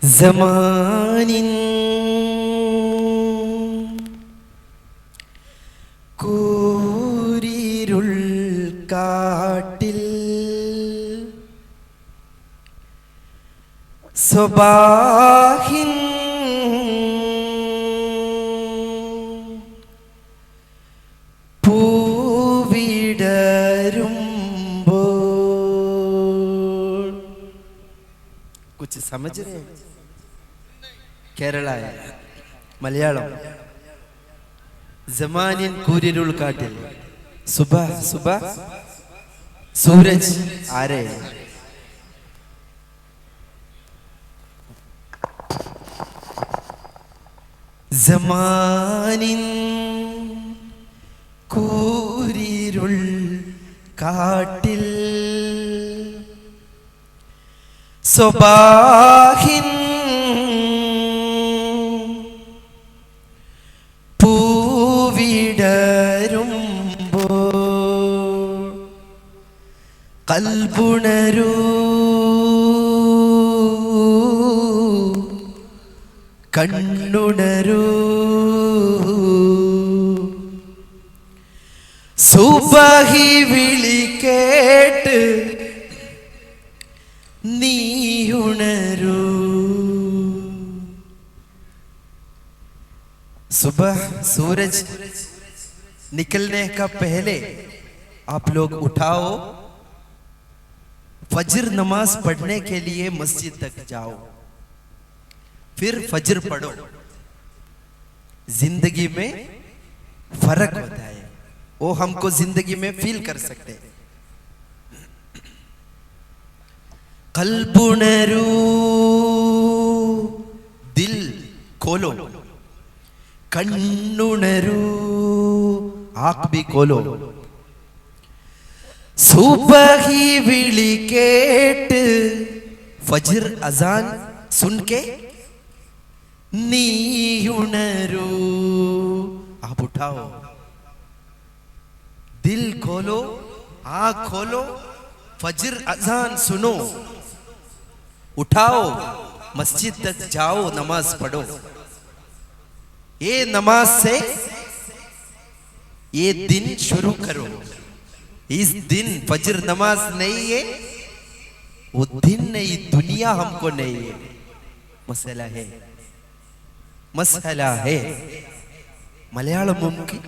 സമാനിൻ കൂരിരുൾ കാട്ടിൽ സ്വബാഹിൻ कुछ समझ रहे? केरला है, मलयालम। ज़मानिन कूरिरुल काटिल, सुबह सुबह सूरज आ रहे हैं। ज़मानिन कूरिरुल काटिल സ്വബാഹിൻ പൂവിടരുമ്പോൾ കൽബുണരൂ കണ്ണുണരൂ സുബഹി വിളി കേട്ട് नीयुणरू। सुबह सूरज निकलने का पहले आप लोग उठाओ, फजर नमाज पढ़ने के लिए मस्जिद तक जाओ, फिर फजर पढ़ो। जिंदगी में फर्क होता है, वो हमको जिंदगी में फील कर सकते हैं। कल्बुनरू, दिल खोलो, कन्नुनरू, आंख भी खोलो। सुबही विली केट फजर अजान सुन के नीयुनरू, आप उठाओ, दिल खोलो, आंख खोलो, फजर अजान सुनो, उठाओ, मस्जिद तक जाओ, नमाज पढ़ो। ये नमाज से ये दिन शुरू करो। इस दिन फजर नमाज नहीं है, वो दिन नहीं, दुनिया हमको नहीं है। मसला है, मसला है। मलयालम मुमकिन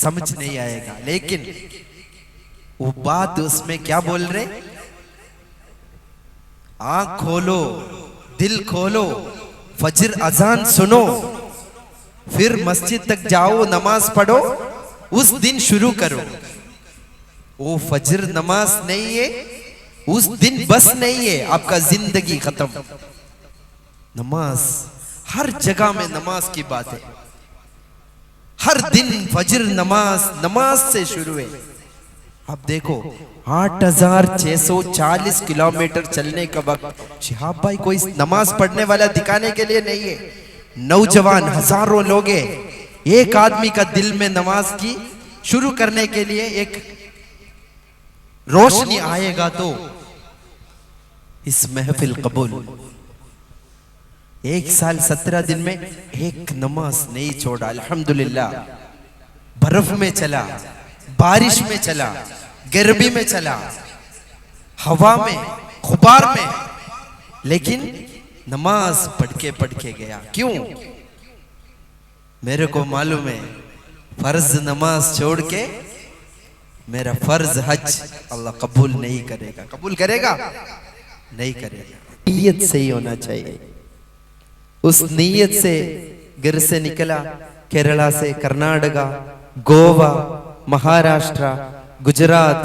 समझ नहीं आएगा, लेकिन वो बात उसमें क्या बोल रहे? आंख खोलो, दिल खोलो, फजर अजान सुनो, फिर मस्जिद तक जाओ, नमाज पढ़ो, उस दिन शुरू करो। वो फजर नमाज नहीं है, उस दिन बस नहीं है, आपका जिंदगी खत्म। नमाज हर जगह में नमाज की बात है, हर दिन फजर नमाज, नमाज से शुरू है। अब देखो 8640 किलोमीटर चलने का वक्त, शिहाब भाई कोई नमाज पढ़ने वाला दिखाने के लिए नहीं है। नौजवान हजारों लोग हैं, एक आदमी का दिल में नमाज की शुरू करने के लिए एक रोशनी आएगा तो इस महफिल कबूल। 1 साल 17 दिन में एक नमाज नहीं छोड़ा, अल्हम्दुलिल्लाह। बर्फ में चला, बारिश में चला, गर्मी में चला, हवा में, गुबार में, लेकिन नमाज पढ़ के गया। क्यों? मेरे को मालूम है, फर्ज नमाज छोड़ के मेरा फर्ज हज अल्लाह कबूल नहीं करेगा। कबूल करेगा? नहीं करेगा। नीयत सही होना चाहिए। उस नीयत से घर से निकला, केरला से कर्नाटका, गोवा, महाराष्ट्र, गुजरात,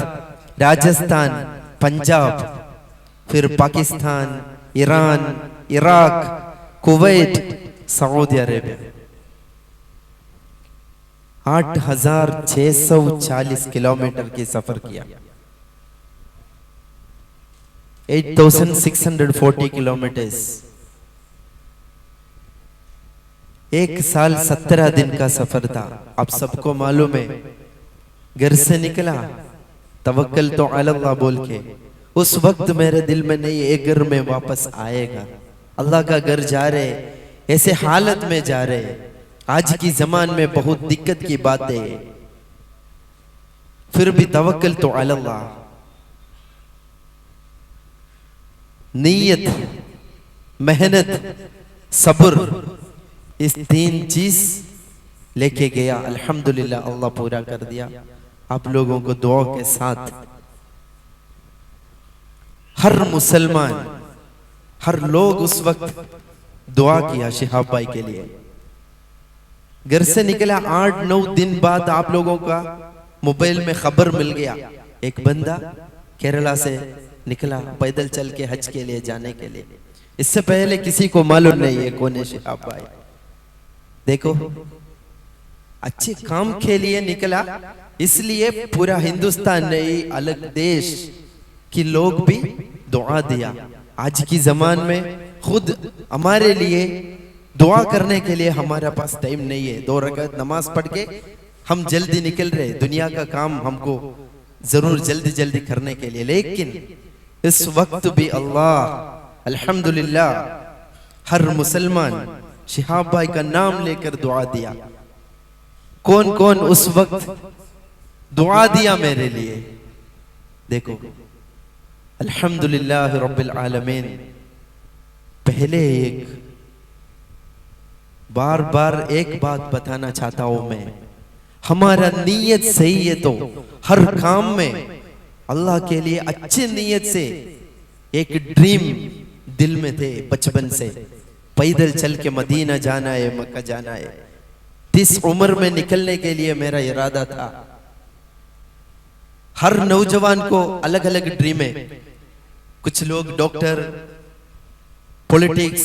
राजस्थान, पंजाब, फिर Pakistan, Iran, Iraq, Kuwait, Saudi Arabia. 8640 kilometre की सफर किया। 8640 किलोमीटर। 1 साल 17 दिन का सफर था। आप सबको मालूम है, घर से निकला, तवक्कल तो अल्लाह बोल के, उस वक्त मेरे दिल में नहीं, एक घर में वापस आएगा। अल्लाह का घर जा रहे, ऐसे हालत में जा रहे। आज की जमान में बहुत दिक्कत की बातें, फिर भी तवक्कल तो अल्लाह, नीयत, मेहनत, सब्र, इस 3 चीज लेके गया। अल्हम्दुलिल्लाह अल्लाह पूरा कर दिया। आप लोगों को दुआ के साथ हर मुसलमान, हर लोग उस वक्त दुआ किया शिहाब भाई के लिए। घर से निकला 8-9 दिन बाद आप लोगों का मोबाइल में खबर मिल गया, एक बंदा केरला से निकला पैदल चल के हज के लिए जाने के लिए। इससे पहले किसी को मालूम नहीं है कौन है शिहाब भाई। देखो, अच्छे काम के लिए निकला, इसलिए पूरा हिंदुस्तान नहीं, अलग देश के लोग भी दुआ दिया। आज की जमान में खुद हमारे लिए दुआ करने के लिए हमारे पास टाइम नहीं है। 2 रकात नमाज पढ़ के हम जल्दी निकल रहे, दुनिया का काम हमको जरूर जल्दी जल्दी करने के लिए, लेकिन इस वक्त भी अल्लाह अल्हम्दुलिल्लाह हर मुसलमान शिहाब भाई का नाम लेकर दुआ दिया। कौन कौन उस वक्त दुआ दिया मेरे लिए, देखो अल्हम्दुलिल्लाह रब्बिल आलमीन। पहले बार बार एक बात बताना चाहता हूं मैं, हमारा नीयत सही है तो हर काम में अल्लाह के लिए अच्छी नीयत से, एक ड्रीम दिल में थे बचपन से, पैदल चल के मदीना जाना है, मक्का जाना है। 30 उम्र में निकलने के लिए मेरा इरादा था। हर नौजवान को अलग अलग ड्रीम है, कुछ लोग डॉक्टर, पॉलिटिक्स,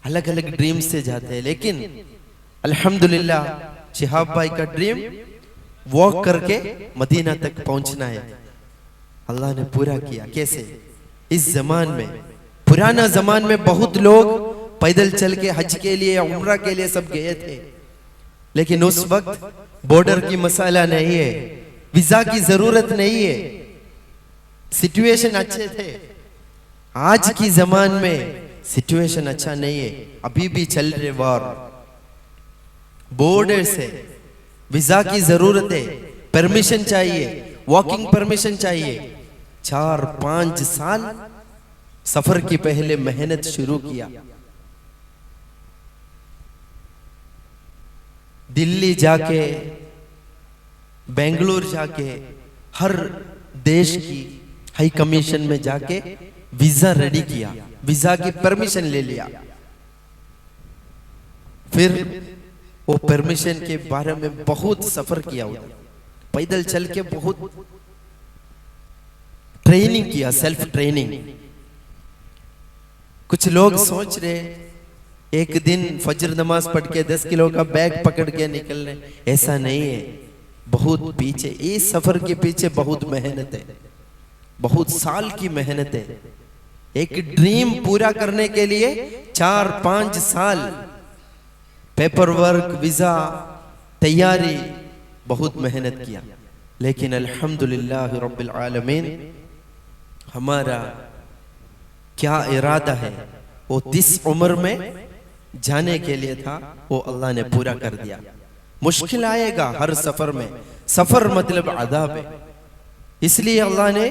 अलग अलग ड्रीम से जाते हैं, लेकिन अल्हम्दुलिल्लाह शिहाब भाई का ड्रीम वॉक करके मदीना तक पहुंचना है। अल्लाह ने पूरा किया। कैसे? इस जमान में, पुराना जमान में बहुत लोग पैदल चल के हज के लिए, उम्रा के लिए सब गए थे, लेकिन उस वक्त बॉर्डर की मसाला नहीं है, वीजा की जरूरत नहीं है, सिचुएशन अच्छे थे। आज की जमान में सिचुएशन अच्छा नहीं है, अभी भी चल रहे वॉर, बॉर्डर से वीजा की जरूरत है, परमिशन चाहिए, वॉकिंग परमिशन चाहिए। 4-5 साल सफर की पहले मेहनत शुरू किया। दिल्ली जाके, बेंगलुरु जाके, हर देश की हाई कमीशन में जाके वीजा रेडी किया, वीजा की परमिशन ले लिया। फिर वो परमिशन के बारे में बहुत सफर किया, पैदल चल के बहुत ट्रेनिंग किया, सेल्फ ट्रेनिंग। कुछ लोग सोच रहे एक दिन फजर नमाज पढ़ के 10 किलो का बैग पकड़ के निकल रहे, ऐसा नहीं है। बहुत पीछे, इस सफर के पीछे बहुत मेहनत है, बहुत साल की मेहनत है। एक ड्रीम पूरा करने के लिए 4-5 साल पेपर वर्क, वीजा, तैयारी, बहुत मेहनत किया। लेकिन अल्हम्दुलिल्लाह रब्बिल आलमीन, हमारा क्या इरादा है वो 30 उम्र में जाने के लिए था, वो अल्लाह ने पूरा कर दिया। मुश्किल आएगा हर सफर में, सफर मतलब अदाब है, इसलिए अल्लाह ने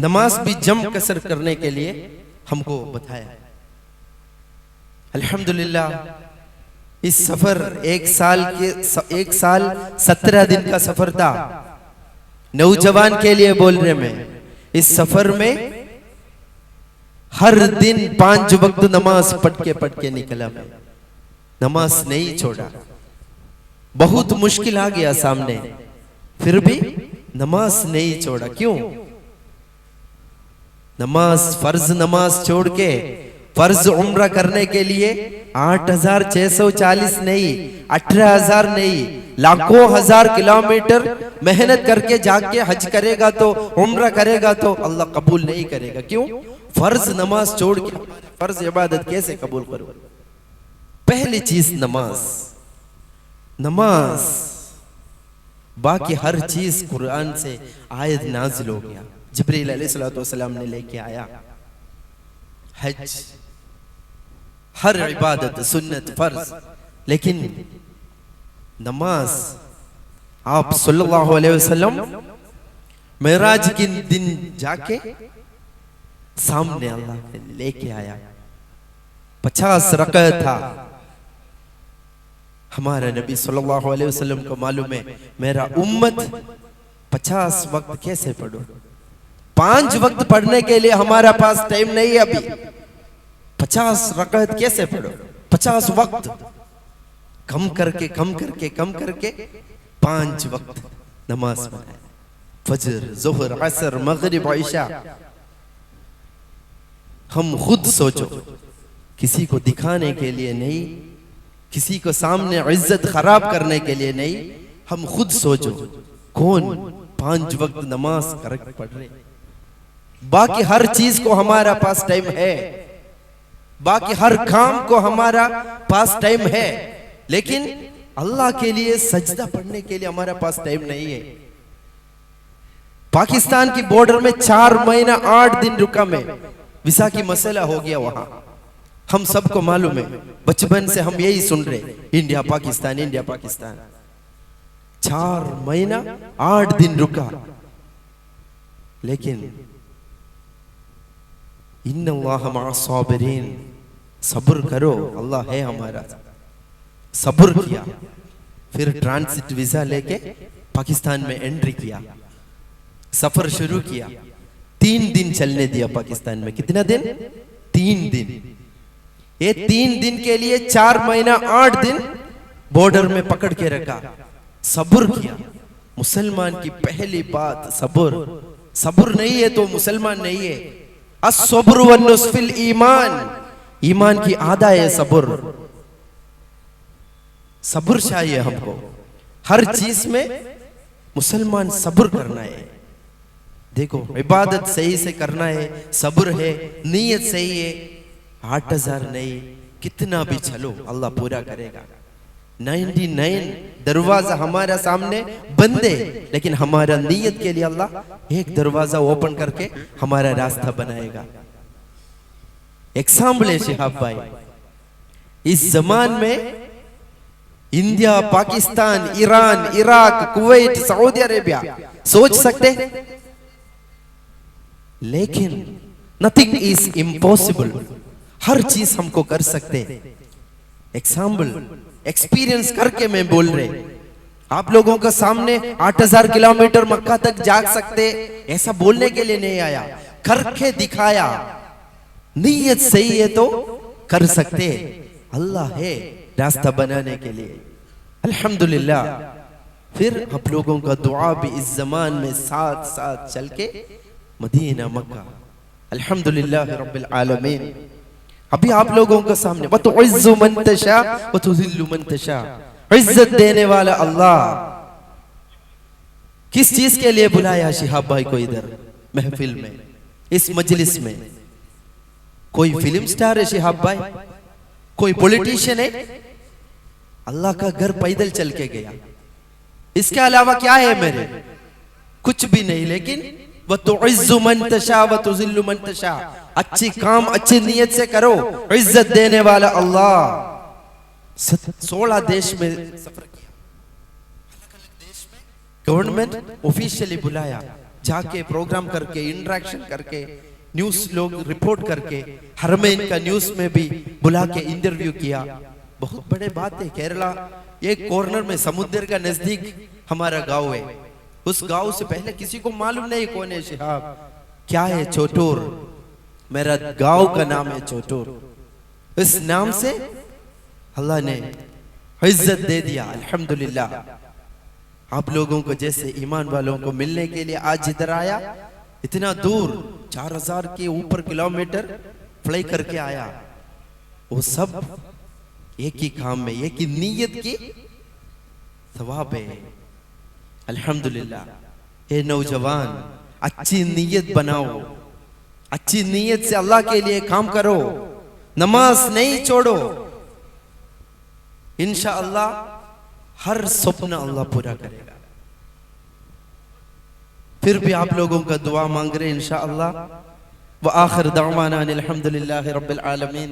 नमाज भी जम कसर करने के लिए हमको बताया। अल्हम्दुलिल्लाह इस सफर 1 साल 17 दिन का सफर था। नौजवान के लिए बोल रहे मैं, इस सफर में हर दिन 5 वक्त नमाज पढ़ के निकला मैं, नमाज नहीं छोड़ा। बहुत मुश्किल आ गया सामने, फिर भी नमाज नहीं छोड़ा। क्यों? नमाज, फर्ज नमाज छोड़ के फर्ज उम्रा करने के लिए 8640 नहीं, 18,000 नहीं, लाखों हजार किलोमीटर मेहनत करके जाके हज करेगा तो, उम्रा करेगा तो अल्लाह कबूल नहीं करेगा। क्यों? फर्ज नमाज छोड़ के फर्ज इबादत कैसे कबूल करूं? पहली चीज नमाज, नमाज। बाकी हर चीज कुरान से आयत नाजिल हो गया, जिब्रील अलैहिस्सलातु वस्सलाम ने लेके आया। हज हर इबादत सुन्नत फर्ज, लेकिन नमाज आप सल्लल्लाहु अलैहि वसल्लम मेराज के दिन जाके सामने अल्लाह लेके आया। 50 रकात था। हमारा नबी सल्लल्लाहु अलैहि वसल्लम को मालूम है मेरा उम्मत 50 वक्त कैसे पढ़ो। 5 वक्त पढ़ने के लिए हमारा पास टाइम नहीं है अभी। 50 रकात कैसे पढ़ो? 50 वक्त कम करके 5 वक्त नमाज पढ़े। फजर, जोहर, असर, मगरिब, इशा। हम खुद सोचो, किसी को दिखाने के लिए नहीं, किसी को सामने इज्जत खराब करने के लिए नहीं, हम खुद सोचो कौन 5 वक्त नमाज करेक्ट पढ़ रहे। बाकी हर चीज को हमारा पास टाइम है, बाकी हर काम को हमारा पास टाइम है, लेकिन अल्लाह के लिए सजदा पढ़ने के लिए हमारा पास टाइम नहीं है। पाकिस्तान की बॉर्डर में 4 महीना 8 दिन रुका मैं, वीसा की मसला हो गया वहां। हम सबको मालूम है, बचपन से हम यही सुन रहे, इंडिया पाकिस्तान, इंडिया पाकिस्तान। 4 महीना 8 दिन रुका, लेकिन इन्नल्लाह मअस साबिरीन, सब्र करो, अल्लाह है हमारा। सब्र किया, फिर ट्रांसिट वीजा लेके पाकिस्तान में एंट्री किया, सफर शुरू किया। 3 दिन चलने दिया पाकिस्तान में। कितना दिन? 3 दिन। ये 3 दिन के लिए 4 महीना 8 दिन बॉर्डर में पकड़ के रखा, सब्र किया। मुसलमान की पहली बात सब्र। सब्र नहीं है तो मुसलमान नहीं है। अस्सब्रु वन्नुस्फिल ईमान, ईमान की आधा है सब्र। सब्र चाहिए हमको हर चीज में। मुसलमान सब्र करना है। देखो, इबादत सही से करना है, सब्र है, नीयत सही है। 8000 नहीं, कितना भी चलो अल्लाह पूरा करेगा। 99 दरवाजा हमारा सामने बंद है, लेकिन हमारा नीयत के लिए अल्लाह एक दरवाजा ओपन करके हमारा रास्ता बनाएगा। एग्जाम्पल है शिहाब भाई, इस जमान में India, Pakistan, Iran, Iraq, Kuwait, Saudi Arabia सोच सकते, लेकिन नथिंग इज इम्पॉसिबल। हर चीज हमको कर सकते। एग्जाम्पल, एक्सपीरियंस करके मैं बोल रहे, आप लोगों का सामने 8000 किलोमीटर मक्का तक जा सकते, ऐसा बोलने के लिए नहीं आया, करके दिखाया। नीयत सही है तो कर सकते, अल्लाह है रास्ता बनाने के लिए। अल्हम्दुलिल्लाह। फिर आप लोगों का दुआ भी इस जमान में साथ साथ चल के मदीना, मक्का, अल्हम्दुलिल्लाह रब्बिल आलमीन। अभी आप लोगों के सामने वतुइज़्ज़ु मन तशा वतुज़िल्लु मन तशा, इज्जत देने वाला अल्लाह। किस चीज के लिए बुलाया शिहाब भाई को इधर महफिल में, इस मजलिस में? कोई फिल्म स्टार है शिहाब भाई? कोई पॉलिटिशियन है? अल्लाह का घर पैदल चल के गया। इसके अलावा क्या है मेरे? कुछ भी नहीं। लेकिन वतुइज़्ज़ु मन तशा वतुज़िल्लु मन तशा, अच्छी काम अच्छी नीयत से करो, इज्जत देने वाला अल्लाह। 16 देश में सफर किया, अलग-अलग देश में गवर्नमेंट ऑफिशियली बुलाया, जाके प्रोग्राम करके, इंटरेक्शन करके, न्यूज लोग रिपोर्ट करके, हरमैन का न्यूज में भी बुला के इंटरव्यू किया। बहुत बड़े बात है। केरला एक कॉर्नर में समुद्र का नजदीक हमारा गांव है। उस गांव से पहले किसी को मालूम नहीं कौन है शिहाब, क्या है चोटूर। मेरा गांव का नाम है चोटूर। इस नाम से अल्लाह ने इज्जत दे दिया, अल्हम्दुलिल्लाह। आप लोगों को जैसे ईमान वालों को मिलने के लिए आज इधर आया, इतना दूर 4000 के ऊपर किलोमीटर फ्लाई करके आया, वो सब एक ही काम में, एक ही नीयत की सवाब है। अल्हम्दुलिल्लाह। ये नौजवान अच्छी नीयत बनाओ, अच्छी नीयत से अल्लाह के लिए काम करो, नमाज नहीं छोड़ो, इंशाअल्लाह हर सपना अल्लाह पूरा करेगा। फिर भी आप लोगों का दुआ मांग रहे इंशाअल्लाह। व आखिर दावाना अनिल हम्दुलिल्लाहि रब्बिल आलमीन।